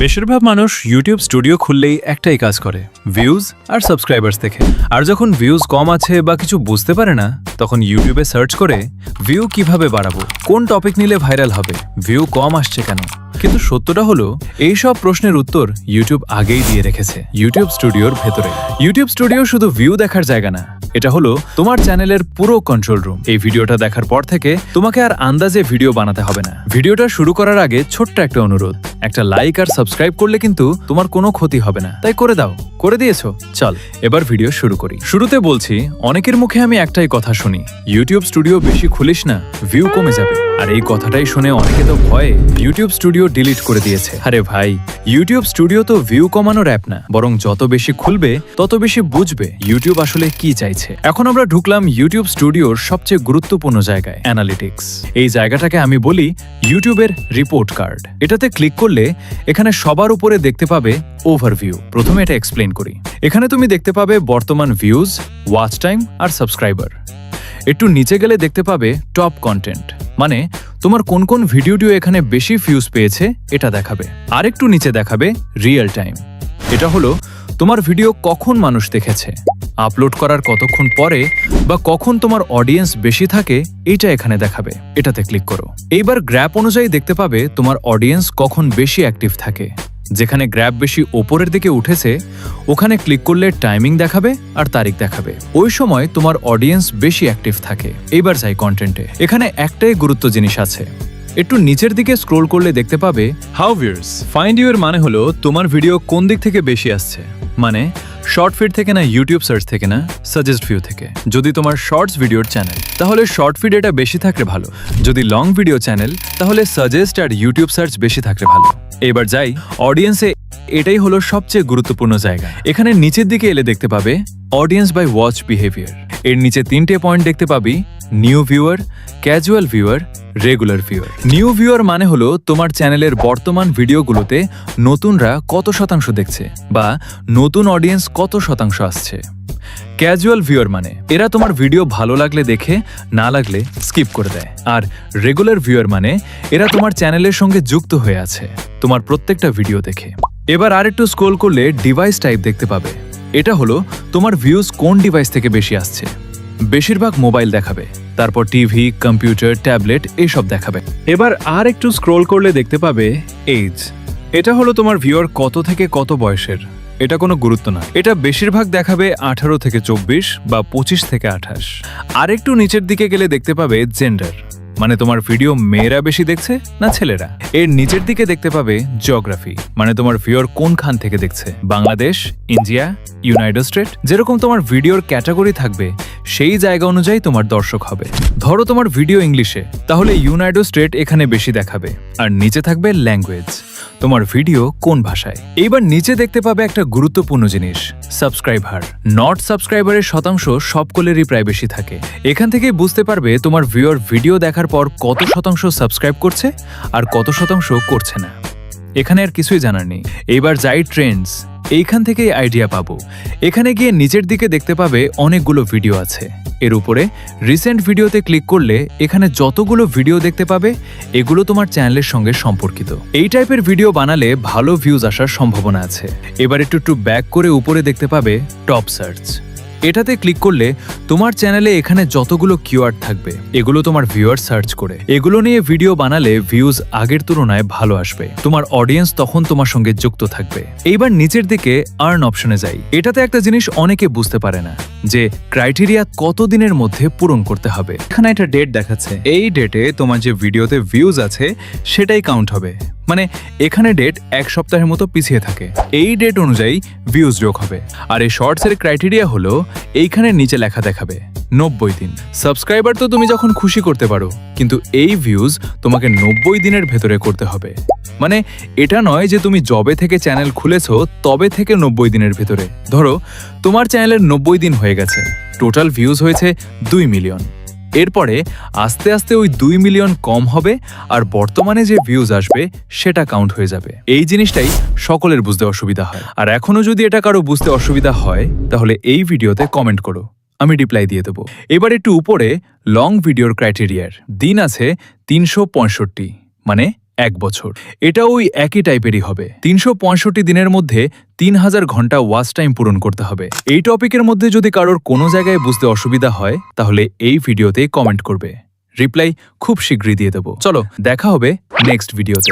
বেশিরভাগ মানুষ YouTube studio খুললেই একটাই কাজ করে, ভিউজ আর সাবস্ক্রাইবার্স দেখে। আর যখন ভিউজ কম আছে বা কিছু বুঝতে পারে না, তখন ইউটিউবে সার্চ করে ভিউ কিভাবে বাড়াবো, কোন টপিক নিলে ভাইরাল হবে, ভিউ কম আসছে কেন। কিন্তু সত্যটা হলো, এই সব প্রশ্নের উত্তর ইউটিউব আগেই দিয়ে রেখেছে ইউটিউব স্টুডিওর ভেতরে। ইউটিউব স্টুডিও শুধু ভিউ দেখার জায়গা না, এটা হলো তোমার চ্যানেলের পুরো কন্ট্রোল রুম। এই ভিডিওটা দেখার পর থেকে তোমাকে আর আন্দাজে ভিডিও বানাতে হবে না। ভিডিওটা শুরু করার আগে ছোট্ট একটা অনুরোধ, একটা লাইক আর সাবস্ক্রাইব করলে কিন্তু তোমার কোনো ক্ষতি হবে না, তাই করে দাও। করে দিয়েছো? চল এবার ভিডিও শুরু করি। শুরুতে বলছি, অনেকের মুখে আমি একটাই কথা শুনি, ইউটিউব স্টুডিও বেশি খুলিস না, ভিউ কমে যাবে। আর এই কথাটাই শুনে অনেকে তো ভয়ে ইউটিউব স্টুডিও ডিলিট করে দিয়েছে। আরে ভাই, ইউটিউব স্টুডিও তো ভিউ কমানোর অ্যাপ না, বরং যত বেশি খুলবে তত বেশি বুঝবে ইউটিউব আসলে কি চাইছে। এখন আমরা ঢুকলাম ইউটিউব স্টুডিওর সবচেয়ে গুরুত্বপূর্ণ জায়গায়, অ্যানালিটিক্স। এই জায়গাটাকে আমি বলি ইউটিউবের রিপোর্ট কার্ড। এটাতে ক্লিক করলে এখানে সবার উপরে দেখতে পাবে ওভারভিউ। প্রথমে এটা এক্সপ্লেন করি। এখানে তুমি দেখতে পাবে বর্তমান ভিউজ, ওয়াচ টাইম আর সাবস্ক্রাইবার। একটু নিচে গেলে দেখতে পাবে টপ কন্টেন্ট, মানে তোমার কোন কোন ভিডিওটিও এখানে বেশি ভিউজ পেয়েছে এটা দেখাবে। আর একটু নিচে দেখাবে রিয়েল টাইম। এটা হলো তোমার ভিডিও কখন মানুষ দেখেছে, আপলোড করার কতক্ষণ পরে বা কখন তোমার অডিয়েন্স বেশি থাকে, এইটা এখানে দেখাবে। এটাতে ক্লিক করো। এইবার গ্র্যাপ অনুযায়ী দেখতে পাবে তোমার অডিয়েন্স কখন বেশি অ্যাক্টিভ থাকে। যেখানে গ্র্যাপ বেশি ওপরের দিকে উঠেছে, ওখানে ক্লিক করলে টাইমিং দেখাবে আর তারিখ দেখাবে। ওই সময় তোমার অডিয়েন্স বেশি অ্যাক্টিভ থাকে। এইবার যাই কন্টেন্টে। এখানে একটাই গুরুত্ব জিনিস আছে, একটু নিচের দিকে স্ক্রোল করলে দেখতে পাবে হাউ ভিউয়ার্স। ফাইন্ড ইউ এর মানে হলো তোমার ভিডিও কোন দিক থেকে বেশি আসছে, মানে শর্ট ফিড থেকে না, ইউটিউব সার্চ থেকে না, সাজেস্ট ভিউ থেকে। যদি তোমার শর্টস ভিডিওর চ্যানেল, তাহলে শর্ট ফিড এটা বেশি থাকলে ভালো। যদি লং ভিডিও চ্যানেল, তাহলে সাজেস্ট আর ইউটিউব সার্চ বেশি থাকলে ভালো। এবার যাই অডিয়েন্সে। এটাই হলো সবচেয়ে গুরুত্বপূর্ণ জায়গা। এখানে নিচের দিকে এলে দেখতে পাবে অডিয়েন্স বাই ওয়াচ বিহেভিয়ার। এর নিচে 3টে পয়েন্ট দেখতে পাবি, new viewer, casual viewer, regular viewer. New viewer মানে হলো তোমার চ্যানেলের বর্তমান ভিডিওগুলোতে নতুনরা কত শতাংশ দেখছে বা নতুন অডিয়েন্স কত শতাংশ আসছে। ক্যাজুয়াল ভিউয়ার মানে এরা তোমার ভিডিও ভালো লাগলে দেখে, না লাগলে স্কিপ করে দেয়। আর রেগুলার ভিউয়ার মানে এরা তোমার চ্যানেলের সঙ্গে যুক্ত হয়ে আছে, তোমার প্রত্যেকটা ভিডিও দেখে। এবার আর একটু স্ক্রোল করলে ডিভাইস টাইপ দেখতে পাবে। এটা হলো তোমার ভিউজ কোন ডিভাইস থেকে বেশি আসছে। বেশিরভাগ মোবাইল দেখাবে, তারপর টিভি, কম্পিউটার, ট্যাবলেট এইসব দেখাবে। এবার আর একটু স্ক্রোল করলে দেখতে পাবে এজ। এটা হলো তোমার ভিউয়ার কত থেকে কত বয়সের। এটা কোনো গুরুত্ব না, এটা বেশিরভাগ দেখাবে 18 থেকে 24 বা 25 থেকে 28। আর একটু নিচের দিকে গেলে দেখতে পাবে জেন্ডার, মানে তোমার ভিডিও মেয়েরা বেশি দেখছে না ছেলেরা। এর নিচের দিকে দেখতে পাবে জিওগ্রাফি, মানে তোমার ভিউয়ার কোনখান থেকে দেখছে, বাংলাদেশ, ইন্ডিয়া, ইউনাইটেড স্টেট। যেরকম তোমার ভিডিওর ক্যাটাগরি থাকবে, সেই জায়গা অনুযায়ী তোমার দর্শক হবে। ধরো তোমার ভিডিও ইংলিশে, তাহলে ইউনাইটেড স্টেট এখানে বেশি দেখাবে। আর নিচে থাকবে ল্যাঙ্গুয়েজ, তোমার ভিডিও কোন ভাষায়। এইবার নিচে দেখতে পাবে একটা গুরুত্বপূর্ণ জিনিস, সাবস্ক্রাইবার। নট সাবস্ক্রাইবারের শতাংশ সবকলেরই প্রায় বেশি থাকে। এখান থেকেই বুঝতে পারবে তোমার ভিউয়ার ভিডিও দেখার পর কত শতাংশ সাবস্ক্রাইব করছে আর কত শতাংশ করছে না। এখানে আর কিছুই জানার নেই। এইবার যাই ট্রেন্ডস, এইখান থেকেই আইডিয়া পাবো। এখানে গিয়ে নিচের দিকে দেখতে পাবে অনেকগুলো ভিডিও আছে। এর উপরে রিসেন্ট ভিডিওতে ক্লিক করলে এখানে যতগুলো ভিডিও দেখতে পাবে, এগুলো তোমার চ্যানেলের সঙ্গে সম্পর্কিত। এই টাইপের ভিডিও বানালে ভালো ভিউজ আসার সম্ভাবনা আছে। এবার একটু ব্যাক করে উপরে দেখতে পাবে টপ সার্চ। এটাতে ক্লিক করলে তোমার চ্যানেলে এখানে যতগুলো কিওয়ার্ড থাকবে, এগুলো তোমার ভিউয়ার সার্চ করে। এগুলো নিয়ে ভিডিও বানালে ভিউজ আগের তুলনায় ভালো আসবে, তোমার অডিয়েন্স তখন তোমার সঙ্গে যুক্ত থাকবে। এইবার নিচের দিকে আর্ন অপশনে যাই। এটাতে একটা জিনিস অনেকে বুঝতে পারে না, যে ক্রাইটেরিয়া কত দিনের মধ্যে পূরণ করতে হবে। এখানে একটা ডেট দেখাচ্ছে, এই ডেটে তোমার যে ভিডিওতে ভিউজ আছে সেটাই কাউন্ট হবে। মানে এখানে ডেট 1 সপ্তাহের মতো পিছিয়ে থাকে, এই ডেট অনুযায়ী ভিউজ যোগ হবে। আর এই শর্টসের ক্রাইটেরিয়া হলো এইখানে নিচে লেখা দেখাবে 90 দিন। সাবস্ক্রাইবার তো তুমি যখন খুশি করতে পারো, কিন্তু এই ভিউজ তোমাকে 90 দিনের ভেতরে করতে হবে। মানে এটা নয় যে তুমি যবে থেকে চ্যানেল খুলেছো তবে থেকে 90 দিনের ভেতরে। ধরো তোমার চ্যানেলের 90 দিন হয়ে গেছে, টোটাল ভিউজ হয়েছে 2 মিলিয়ন। এরপরে আস্তে আস্তে ওই 2 মিলিয়ন কম হবে আর বর্তমানে যে ভিউজ আসবে সেটা কাউন্ট হয়ে যাবে। এই জিনিসটাই সকলের বুঝতে অসুবিধা হয়। আর এখনো যদি এটা কারো বুঝতে অসুবিধা হয়, তাহলে এই ভিডিওতে কমেন্ট করো, আমি রিপ্লাই দিয়ে দেবো। এবার একটু উপরে লং ভিডিওর ক্রাইটেরিয়ার দিন আছে 365, মানে 1 বছর। এটা ওই একই টাইপেরই হবে। 365 দিনের মধ্যে 3000 ঘন্টা ওয়াচ টাইম পূরণ করতে হবে। এই টপিকের মধ্যে যদি কারোর কোনো জায়গায় বুঝতে অসুবিধা হয় তাহলে এই ভিডিওতে কমেন্ট করবে। রিপ্লাই খুব শীঘ্রই দিয়ে দেব। চলো দেখা হবে নেক্সট ভিডিওতে।